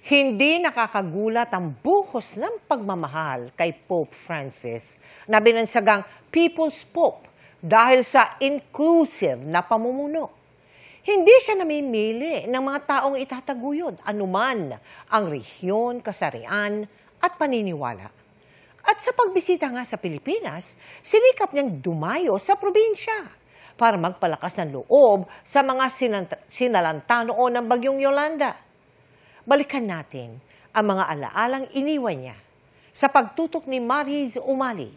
Hindi nakakagulat ang buhos ng pagmamahal kay Pope Francis na binansagang People's Pope dahil sa inclusive na pamumuno. Hindi siya namimili ng mga taong itataguyod anuman ang rehiyon, kasarian at paniniwala. At sa pagbisita nga sa Pilipinas, sinikap niyang dumayo sa probinsya para magpalakas ng loob sa mga sinalanta noon ng Bagyong Yolanda. Balikan natin ang mga alaalang iniwan niya sa pagtutok ni Mariz Umali.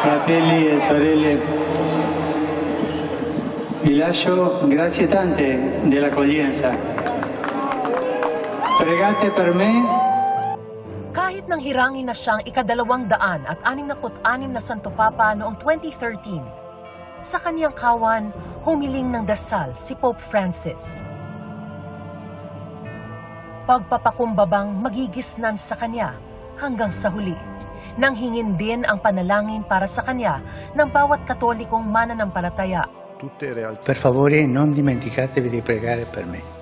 Fratelli e sorelle, vi lascio grazie tante dell'accoglienza. Pregate per me. Kahit nang hirangin na siyang ika-266 na Santo Papa noong 2013, sa kaniyang kawan, humiling ng dasal si Pope Francis. Pagpapakumbabang magigisnan sa kanya hanggang sa huli, nang hingin din ang panalangin para sa kanya ng bawat Katolikong mananampalataya. Per favore, non dimenticatevi di pregare per me.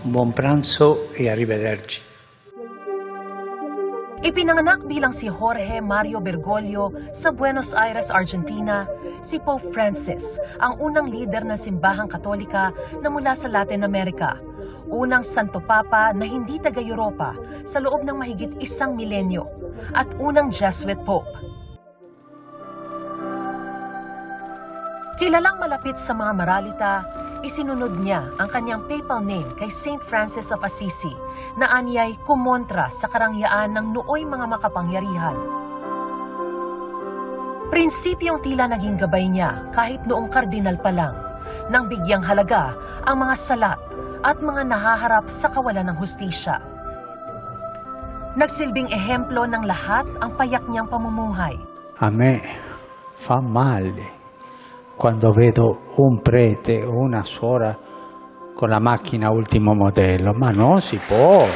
Buon pranzo e arrivederci. Ipinanganak bilang si Jorge Mario Bergoglio sa Buenos Aires, Argentina, si Pope Francis, ang unang lider ng simbahang Katolika na mula sa Latin America, unang Santo Papa na hindi taga-Europa sa loob ng mahigit 1 milenyo, at unang Jesuit Pope. Kilalang malapit sa mga maralita, isinunod niya ang kanyang papal name kay Saint Francis of Assisi na anyay kumontra sa karangyaan ng nooy mga makapangyarihan. Prinsipyong tila naging gabay niya kahit noong kardinal pa lang, nang bigyang halaga ang mga salat at mga nahaharap sa kawalan ng hustisya. Nagsilbing ehemplo ng lahat ang payak niyang pamumuhay. A me fa male quando vedo un prete o una suora con la macchina ultimo modello, ma non si può.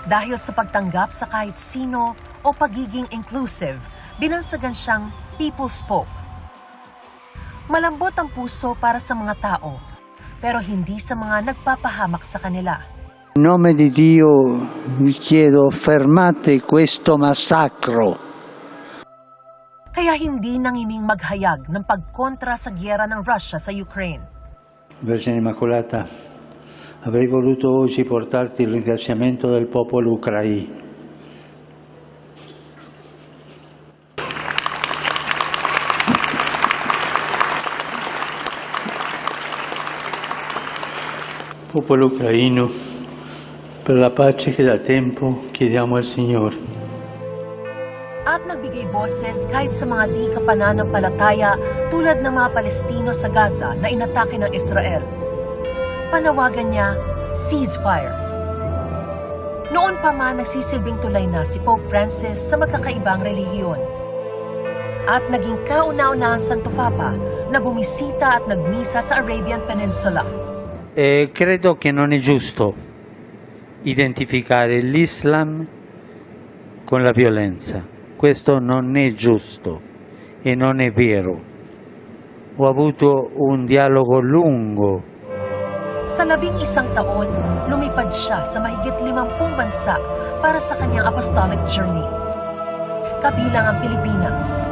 Dahil sa pagtanggap sa kahit sino o pagiging inclusive, binansagan siyang People's Pope. Malambot ang puso para sa mga tao, pero hindi sa mga nagpapahamak sa kanila. In nome di Dio vi chiedo fermate questo massacro. Kaya hindi nangiming maghayag ng pagkontra sa giyera ng Russia sa Ukraine. Vergine Immacolata, avrei voluto oggi portarti il ringraziamento del popolo ucraino. Popolo ucraino, per la pace che da tempo chiediamo al Signore. At nagbigay boses kahit sa mga di kapananampalataya tulad ng mga Palestino sa Gaza na inatake ng Israel. Panawagan niya, ceasefire. Noon pa man nagsisilbing tulay na si Pope Francis sa magkakaibang relihiyon. At naging kauna-unahang Santo Papa na bumisita at nagmisa sa Arabian Peninsula. Credo che non è giusto identificare l'Islam con la violenza. Questo non è giusto e non è vero. Ho avuto un dialogo lungo. Sa 11 taon, lumipad siya sa mahigit 50 bansa para sa kanyang apostolic journey. Kabilang ang Pilipinas,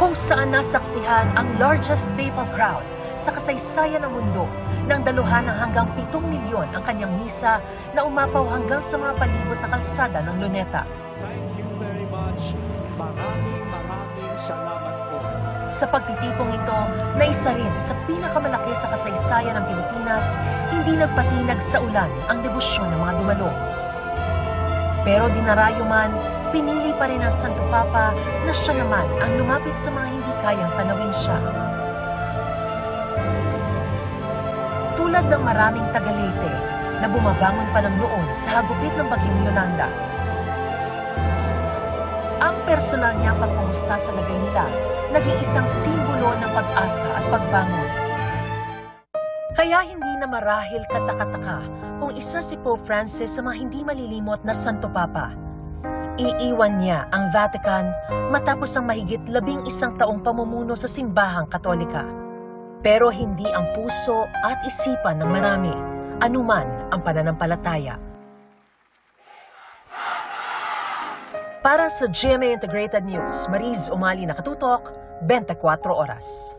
kung saan nasaksihan ang largest papal crowd sa kasaysayan ng mundo nang daluhan ng hanggang 7 milyon ang kanyang misa na umapaw hanggang sa mga palibot na kalsada ng Luneta. Thank you very much. Maraming salamat po. Sa pagtitipong ito, na isa rin sa pinakamalaki sa kasaysayan ng Pilipinas, hindi nagpatinag sa ulan ang debosyon ng mga dumalo. Pero dinarayo man, pinili pa rin ang Santo Papa na siya naman ang lumapit sa mga hindi kayang tanawin siya. Tulad ng maraming Tagalete na bumabangon pa ng noon sa hagupit ng Bagyong Yolanda. Ang personal niyang pagkumusta sa lagay nila naging isang simbolo ng pag-asa at pagbangon. Kaya hindi na marahil katakataka kung isa si Pope Francis sa mga hindi malilimot na Santo Papa. Iiwan niya ang Vatican matapos ang mahigit 11 taong pamumuno sa simbahang Katolika. Pero hindi ang puso at isipan ng marami, anuman ang pananampalataya. Para sa GMA Integrated News, Mariz Umali Nakatutok, 24 Oras.